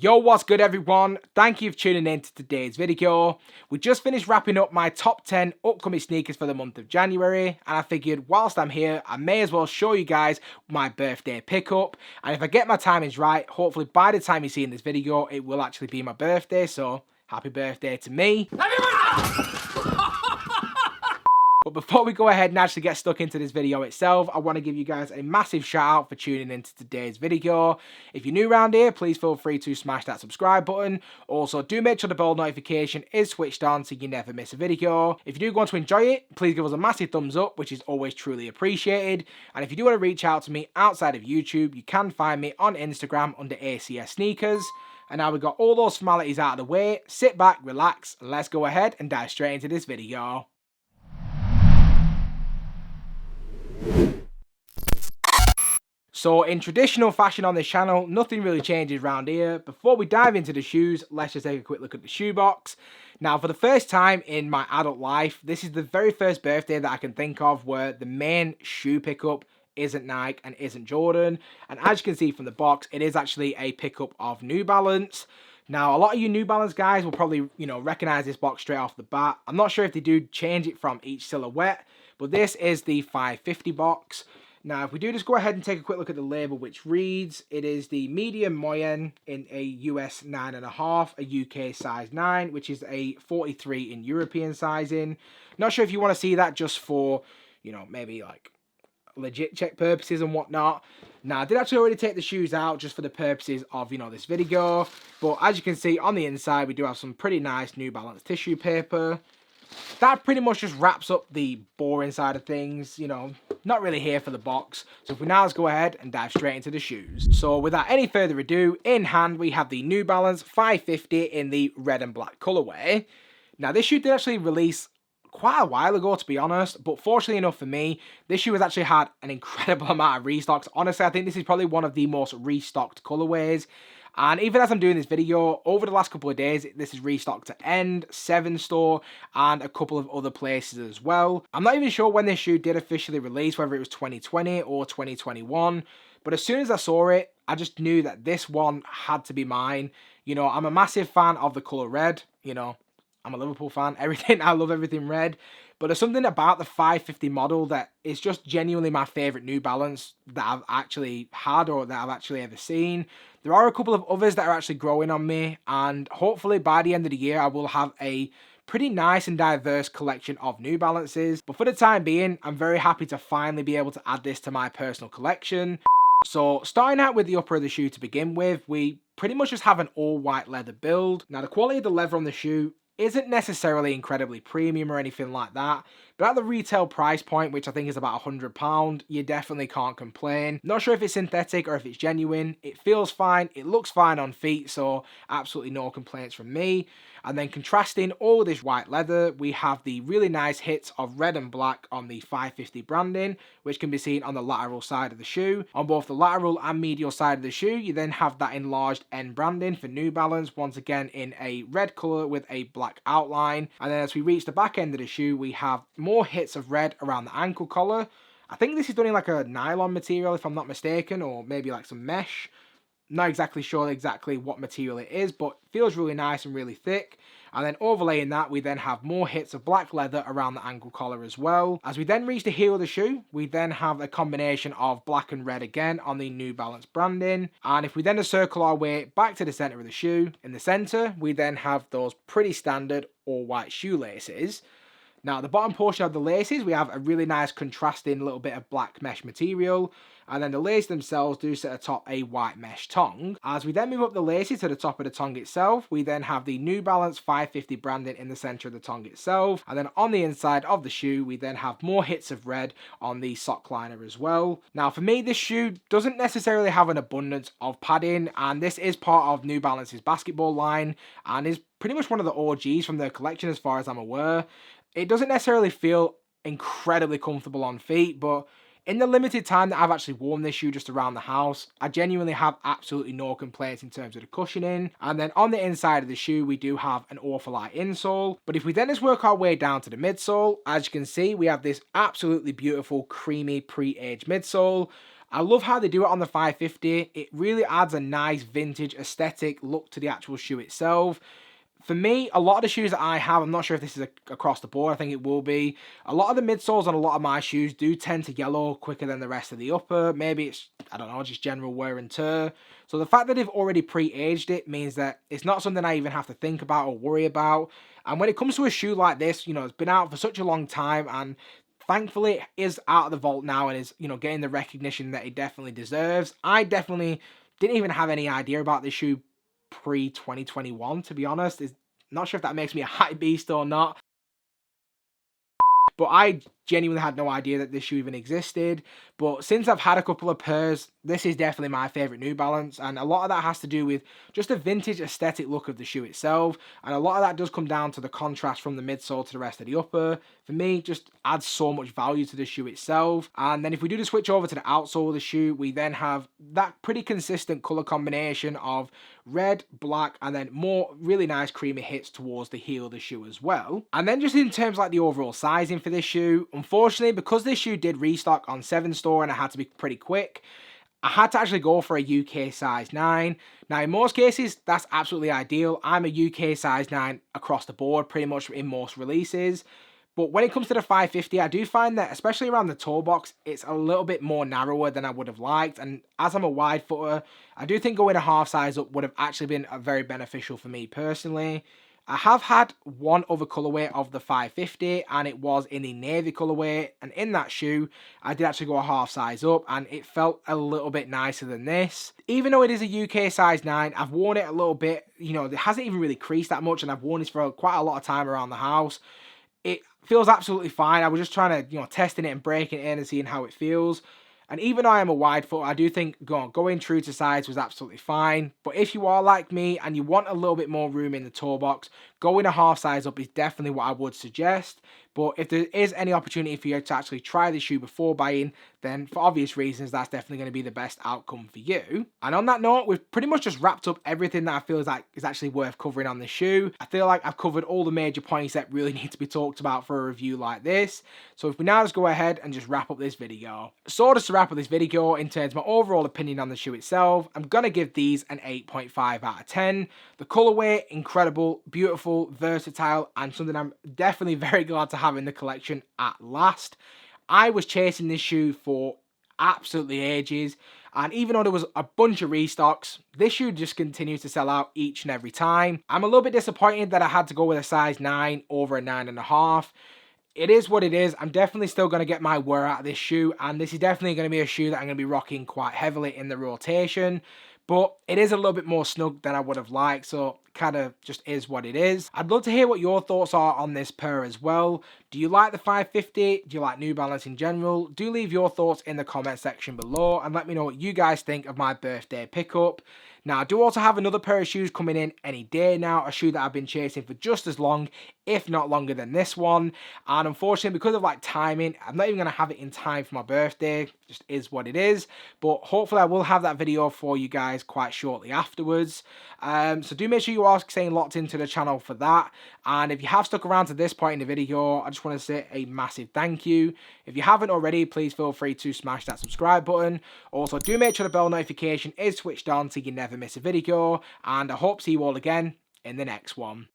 Yo, what's good everyone? Thank you for tuning in to today's video. We just finished wrapping up my top 10 upcoming sneakers for the month of January, and I figured whilst I'm here, I may as well show you guys my birthday pickup. And if I get my timings right, hopefully by the time you're seeing this video, it will actually be my birthday, so happy birthday to me. But before we go ahead and actually get stuck into this video itself, I want to give you guys a massive shout out for tuning into today's video. If you're new around here, please feel free to smash that subscribe button. Also, do make sure the bell notification is switched on so you never miss a video. If you do want to enjoy it, please give us a massive thumbs up, which is always truly appreciated. And if you do want to reach out to me outside of YouTube, you can find me on Instagram under ACS Sneakers. And now we've got all those formalities out of the way, sit back, relax, and let's go ahead and dive straight into this video. So in traditional fashion on this channel, nothing really changes around here. Before we dive into the shoes, let's just take a quick look at the shoebox. Now, for the first time in my adult life, this is the very first birthday that I can think of where the main shoe pickup isn't Nike and isn't Jordan. And as you can see from the box, it is actually a pickup of New Balance. Now, a lot of you New Balance guys will probably, recognize this box straight off the bat. I'm not sure if they do change it from each silhouette, but this is the 550 box. Now, if we do just go ahead and take a quick look at the label, which reads, it is the medium moyen in a US 9.5, a UK size 9, which is a 43 in European sizing. Not sure if you want to see that just for, maybe like legit check purposes and whatnot. Now, I did actually already take the shoes out just for the purposes of, this video. But as you can see on the inside, we do have some pretty nice New Balance tissue paper. That pretty much just wraps up the boring side of things, not really here for the box. So for now, let's go ahead and dive straight into the shoes. So without any further ado, in hand, we have the New Balance 550 in the red and black colorway. Now, this shoe did actually release quite a while ago, to be honest, but fortunately enough for me, this shoe has actually had an incredible amount of restocks. Honestly, I think this is probably one of the most restocked colorways. And even as I'm doing this video, over the last couple of days, this is restocked to End, 7 Store, and a couple of other places as well. I'm not even sure when this shoe did officially release, whether it was 2020 or 2021. But as soon as I saw it, I just knew that this one had to be mine. I'm a massive fan of the colour red. I'm a Liverpool fan. I love everything red. But there's something about the 550 model that is just genuinely my favourite New Balance that I've actually had or that I've actually ever seen. There are a couple of others that are actually growing on me, and hopefully by the end of the year I will have a pretty nice and diverse collection of New Balances. But for the time being, I'm very happy to finally be able to add this to my personal collection. So starting out with the upper of the shoe to begin with, we pretty much just have an all white leather build. Now, the quality of the leather on the shoe isn't necessarily incredibly premium or anything like that, but at the retail price point, which I think is about £100, you definitely can't complain. Not sure if it's synthetic or if it's genuine. It feels fine, it looks fine on feet, so absolutely no complaints from me. And then contrasting all of this white leather, we have the really nice hits of red and black on the 550 branding, which can be seen on the lateral side of the shoe. On both the lateral and medial side of the shoe, you then have that enlarged End branding for New Balance, once again in a red colour with a black outline. And then as we reach the back end of the shoe, we have more hits of red around the ankle collar. I think this is done in like a nylon material, if I'm not mistaken, or maybe like some mesh. Not exactly sure what material it is, but it feels really nice and really thick. And then overlaying that, we then have more hits of black leather around the ankle collar as well. As we then reach the heel of the shoe, we then have a combination of black and red again on the New Balance branding. And if we then circle our way back to the center of the shoe, in the center, we then have those pretty standard all white shoelaces. Now, at the bottom portion of the laces, we have a really nice contrasting little bit of black mesh material. And then the laces themselves do sit atop a white mesh tongue. As we then move up the laces to the top of the tongue itself, we then have the New Balance 550 branding in the center of the tongue itself. And then on the inside of the shoe, we then have more hits of red on the sock liner as well. Now, for me, this shoe doesn't necessarily have an abundance of padding, and this is part of New Balance's basketball line, and is pretty much one of the OGs from their collection as far as I'm aware. It doesn't necessarily feel incredibly comfortable on feet, but in the limited time that I've actually worn this shoe just around the house, I genuinely have absolutely no complaints in terms of the cushioning. And then on the inside of the shoe, we do have an awful light insole. But if we then just work our way down to the midsole, as you can see, we have this absolutely beautiful, creamy, pre-aged midsole. I love how they do it on the 550. It really adds a nice vintage aesthetic look to the actual shoe itself. For me, a lot of the shoes that I have, I'm not sure if this is across the board, I think it will be. A lot of the midsoles on a lot of my shoes do tend to yellow quicker than the rest of the upper. Maybe it's, I don't know, just general wear and tear. So the fact that they've already pre-aged it means that it's not something I even have to think about or worry about. And when it comes to a shoe like this, you know, it's been out for such a long time, and thankfully it is out of the vault now and is, you know, getting the recognition that it definitely deserves. I definitely didn't even have any idea about this shoe pre-2021, to be honest. Is not sure if that makes me a hype beast or not, but I genuinely had no idea that this shoe even existed. But since I've had a couple of pairs, this is definitely my favourite New Balance, and a lot of that has to do with just the vintage aesthetic look of the shoe itself, and a lot of that does come down to the contrast from the midsole to the rest of the upper. For me, just adds so much value to the shoe itself. And then if we do the switch over to the outsole of the shoe, we then have that pretty consistent colour combination of red, black, and then more really nice creamy hits towards the heel of the shoe as well. And then just in terms like the overall sizing for this shoe, unfortunately, because this shoe did restock on 7 store and I had to be pretty quick, I had to actually go for a UK size 9. Now, in most cases, that's absolutely ideal. I'm a UK size 9 across the board, pretty much in most releases. But when it comes to the 550, I do find that, especially around the toe box, it's a little bit more narrower than I would have liked. And as I'm a wide footer, I do think going a half size up would have actually been very beneficial for me personally. I have had one other colourway of the 550, and it was in the navy colourway, and in that shoe I did actually go a half size up, and it felt a little bit nicer than this. Even though it is a UK size 9, I've worn it a little bit, you know, it hasn't even really creased that much, and I've worn this for quite a lot of time around the house. It feels absolutely fine. I was just trying to, you know, testing it and breaking it in and seeing how it feels. And even though I am a wide foot, I do think going true to size was absolutely fine. But if you are like me and you want a little bit more room in the toe box, going a half size up is definitely what I would suggest. But if there is any opportunity for you to actually try the shoe before buying, then for obvious reasons, that's definitely going to be the best outcome for you. And on that note, we've pretty much just wrapped up everything that I feel like is actually worth covering on the shoe. I feel like I've covered all the major points that really need to be talked about for a review like this. So if we now just go ahead and just wrap up this video. So just to wrap up this video, in terms of my overall opinion on the shoe itself, I'm going to give these an 8.5 out of 10. The colorway, incredible, beautiful, versatile, and something I'm definitely very glad to have in the collection at last. I was chasing this shoe for absolutely ages, and even though there was a bunch of restocks, this shoe just continues to sell out each and every time. I'm a little bit disappointed that I had to go with a size 9 over a 9.5. It is what it is. I'm definitely still going to get my wear out of this shoe, and this is definitely going to be a shoe that I'm going to be rocking quite heavily in the rotation. But it is a little bit more snug than I would have liked, so kind of just is what it is. I'd love to hear what your thoughts are on this pair as well. Do you like the 550? Do you like New Balance in general? Do leave your thoughts in the comment section below and let me know what you guys think of my birthday pickup. Now, I do also have another pair of shoes coming in any day now, a shoe that I've been chasing for just as long, if not longer than this one. And unfortunately, because of like timing, I'm not even going to have it in time for my birthday. Just is what it is. But hopefully I will have that video for you guys quite shortly afterwards. So do make sure you are staying locked into the channel for that. And if you have stuck around to this point in the video, I just want to say a massive thank you. If you haven't already, please feel free to smash that subscribe button. Also, do make sure the bell notification is switched on so you never miss a video. And I hope to see you all again in the next one.